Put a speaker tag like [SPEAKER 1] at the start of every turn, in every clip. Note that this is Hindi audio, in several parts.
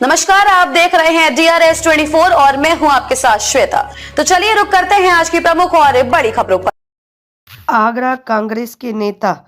[SPEAKER 1] नमस्कार, आप देख रहे हैं DRS 24 और मैं हूं आपके साथ श्वेता। तो चलिए रुक करते हैं आज की प्रमुख और बड़ी खबरों पर।
[SPEAKER 2] आगरा कांग्रेस के नेता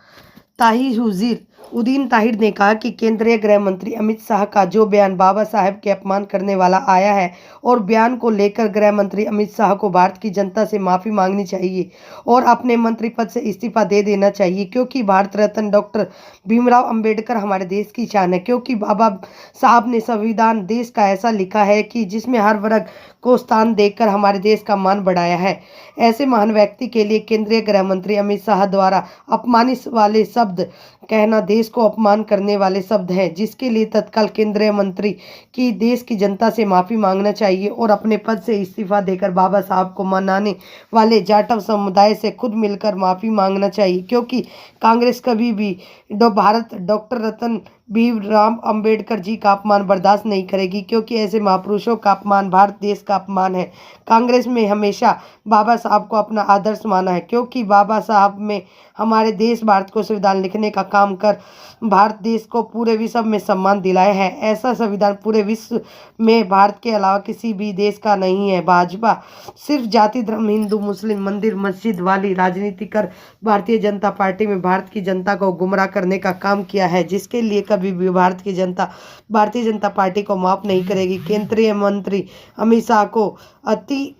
[SPEAKER 2] ताहिर उद्दीन ताहिर ने कहा कि केंद्रीय गृह मंत्री अमित शाह का जो बयान बाबा साहेब के अपमान करने वाला आया है और बयान को लेकर गृह मंत्री अमित शाह को भारत की जनता से माफी मांगनी चाहिए और अपने मंत्री पद से इस्तीफा दे देना चाहिए, क्योंकि भारत रत्न डॉक्टर भीमराव अंबेडकर हमारे देश की शान है। क्योंकि बाबा साहब ने संविधान देश का ऐसा लिखा है कि जिसमें हर वर्ग को स्थान देकर हमारे देश का मान बढ़ाया है। ऐसे महान व्यक्ति के लिए केंद्रीय गृह मंत्री अमित शाह द्वारा अपमानित वाले शब्द कहना देश को अपमान करने वाले शब्द हैं, जिसके लिए तत्काल केंद्रीय मंत्री की देश की जनता से माफी मांगना चाहिए और अपने पद से इस्तीफा देकर बाबा साहब को मनाने वाले जाटव समुदाय से खुद मिलकर माफी मांगना चाहिए। क्योंकि कांग्रेस कभी भी भारत डॉक्टर रत्न भीमराव अंबेडकर जी का अपमान बर्दाश्त नहीं करेगी, क्योंकि ऐसे महापुरुषों का अपमान भारत देश का अपमान है। कांग्रेस में हमेशा बाबा साहब को अपना आदर्श माना है, क्योंकि बाबा साहब में हमारे देश भारत को संविधान लिखने का काम कर भारत देश को पूरे विश्व में सम्मान दिलाया है। ऐसा संविधान पूरे विश्व में भारत के अलावा किसी भी देश का नहीं है। भाजपा सिर्फ जाति धर्म हिंदू मुस्लिम मंदिर मस्जिद वाली राजनीति कर भारतीय जनता पार्टी में भारत की जनता को गुमराह करने का काम किया है, जिसके लिए कभी भी भारत की जनता भारतीय जनता पार्टी को माफ नहीं करेगी। केंद्रीय मंत्री अमित शाह को अति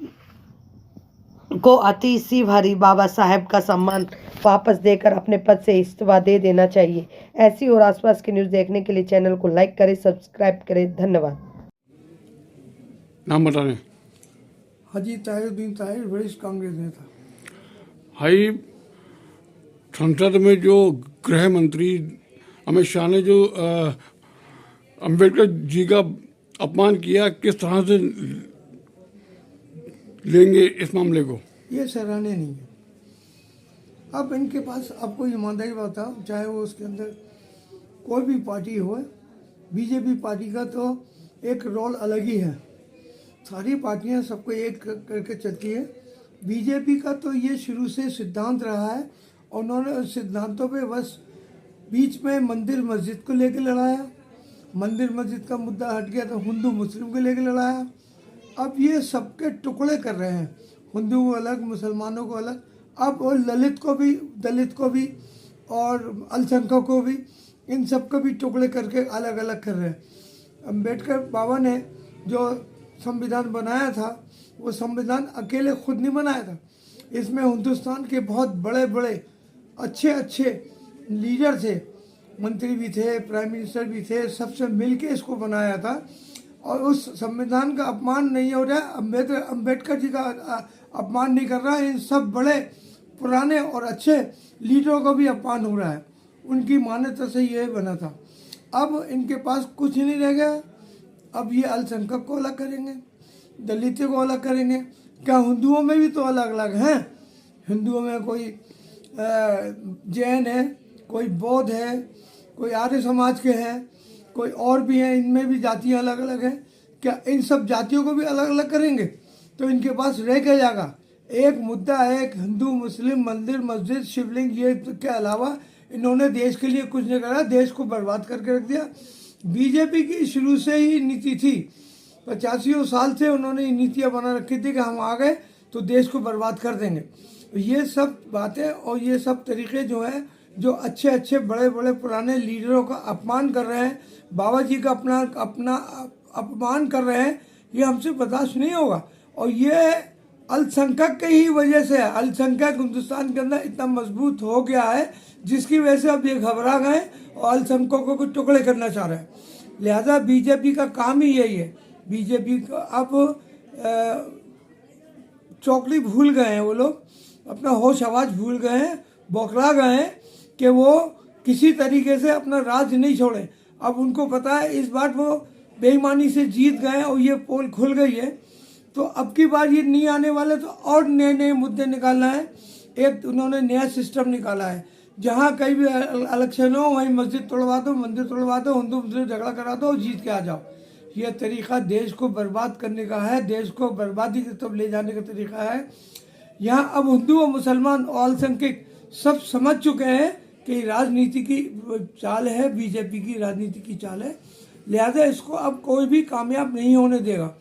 [SPEAKER 2] सी भारी बाबा साहेब का सम्मान वापस देकर अपने पद से इस्तीफा दे देना चाहिए। ऐसी और आसपास की न्यूज़ देखने के लिए चैनल को लाइक करें, सब्सक्राइब करें। धन्यवाद।
[SPEAKER 3] नाम बताने।
[SPEAKER 4] हाजी ताहिरुद्दीन ताहिर, वरिष्ठ कांग्रेस नेता।
[SPEAKER 3] हाई संसद में जो गृह मंत्री अमित शाह ने जो अंबेडकर जी का अपमान किया, किस तरह से लेंगे इस मामले को?
[SPEAKER 4] ये सराहनीय नहीं है। अब इनके पास आपको ईमानदारी बताओ, चाहे वो उसके अंदर कोई भी पार्टी हो, बीजेपी पार्टी का तो एक रोल अलग ही है। सारी पार्टियां सबको एक करके चलती है। बीजेपी का तो ये शुरू से सिद्धांत रहा है, उन्होंने उस सिद्धांतों पे बस बीच में मंदिर मस्जिद को लेकर लड़ाया, मंदिर मस्जिद का मुद्दा हट गया तो हिंदू मुस्लिम को लेकर लड़ाया। अब ये सबके टुकड़े कर रहे हैं, हिंदुओं को अलग, मुसलमानों को अलग, अब और दलित को भी और अल्पसंख्यकों को भी, इन सब को भी टुकड़े करके अलग अलग कर रहे हैं। अंबेडकर बाबा ने जो संविधान बनाया था, वो संविधान अकेले खुद नहीं बनाया था। इसमें हिंदुस्तान के बहुत बड़े बड़े अच्छे लीडर थे, मंत्री भी थे, प्राइम मिनिस्टर भी थे, सबसे मिलके इसको बनाया था। और उस संविधान का अपमान नहीं हो रहा है, अंबेडकर जी का अपमान नहीं कर रहा है, इन सब बड़े पुराने और अच्छे लीडरों का भी अपमान हो रहा है। उनकी मान्यता से ये बना था। अब इनके पास कुछ नहीं रह गया। अब ये अल्पसंख्यक को अलग करेंगे, दलितों को अलग करेंगे। क्या हिंदुओं में भी तो अलग अलग हैं? हिंदुओं में कोई जैन है, कोई बौद्ध है, कोई आर्य समाज के हैं, कोई और भी हैं, इनमें भी जातियां अलग अलग हैं। क्या इन सब जातियों को भी अलग अलग करेंगे? तो इनके पास रह क्या जाएगा? एक मुद्दा है, एक हिंदू मुस्लिम मंदिर मस्जिद शिवलिंग, ये के अलावा इन्होंने देश के लिए कुछ नहीं करा, देश को बर्बाद करके रख दिया। बीजेपी की शुरू से ही नीति थी, 85 साल से उन्होंने नीतियाँ बना रखी थी कि हम आ गए तो देश को बर्बाद कर देंगे। ये सब बातें और ये सब तरीके जो हैं, जो अच्छे बड़े पुराने लीडरों का अपमान कर रहे हैं, बाबा जी का अपना अपमान कर रहे हैं, ये हमसे बर्दाश्त नहीं होगा। और ये अल्पसंख्यक की ही वजह से है। अल्पसंख्यक हिंदुस्तान के अंदर इतना मजबूत हो गया है, जिसकी वजह से अब ये घबरा गए और अल्पसंख्यकों को टुकड़े करना चाह रहे हैं। लिहाजा बीजेपी का काम ही यही है। बीजेपी का अब चौकड़ी भूल गए हैं, वो लोग अपना होश आवाज भूल गए हैं, बौखला गए हैं कि वो किसी तरीके से अपना राज नहीं छोड़े। अब उनको पता है इस बार वो बेईमानी से जीत गए और ये पोल खुल गई है, तो अब की बार ये नहीं आने वाले, तो और नए मुद्दे निकालना है। एक उन्होंने नया सिस्टम निकाला है, जहाँ कहीं भी इलेक्शन हो वहीं मस्जिद तोड़वा दो, मंदिर तोड़वा दो, हिंदू मुस्लिम झगड़ा करा दो और जीत के आ जाओ। यह तरीका देश को बर्बाद करने का है, देश को बर्बादी की तरफ ले जाने का तरीका है। यहाँ अब हिंदू और मुसलमान और अल्पसंख्यक सब समझ चुके हैं कि राजनीति की चाल है, बीजेपी की राजनीति की चाल है। लिहाजा इसको अब कोई भी कामयाब नहीं होने देगा।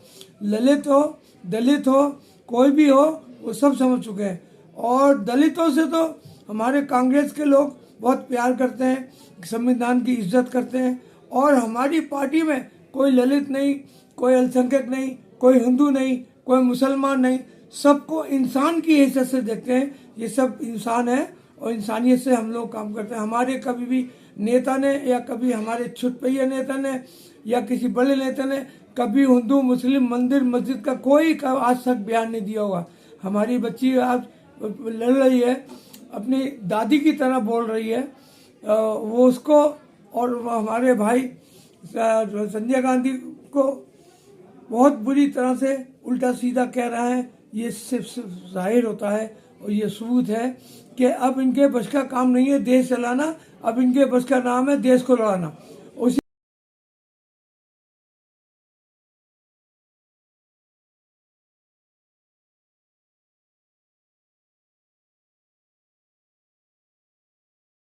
[SPEAKER 4] ललित हो, दलित हो, कोई भी हो, वो सब समझ चुके हैं। और दलितों से तो हमारे कांग्रेस के लोग बहुत प्यार करते हैं, संविधान की इज्जत करते हैं। और हमारी पार्टी में कोई ललित नहीं, कोई अल्पसंख्यक नहीं, कोई हिंदू नहीं, कोई मुसलमान नहीं, सबको इंसान की हैसियत से देखते हैं। ये सब इंसान है और इंसानियत से हम लोग काम करते हैं। हमारे कभी भी नेता ने या कभी हमारे छुटपैया नेता ने या किसी बड़े नेता ने कभी हिंदू मुस्लिम मंदिर मस्जिद का कोई आज तक बयान नहीं दिया होगा। हमारी बच्ची आज लड़ रही है, अपनी दादी की तरह बोल रही है, वो उसको और हमारे भाई संजय गांधी को बहुत बुरी तरह से उल्टा सीधा कह रहा है। ये सिर्फ जाहिर होता है और ये सबूत है कि अब इनके बस का काम नहीं है देश चलाना, अब इनके बस का नाम है देश को लड़ाना।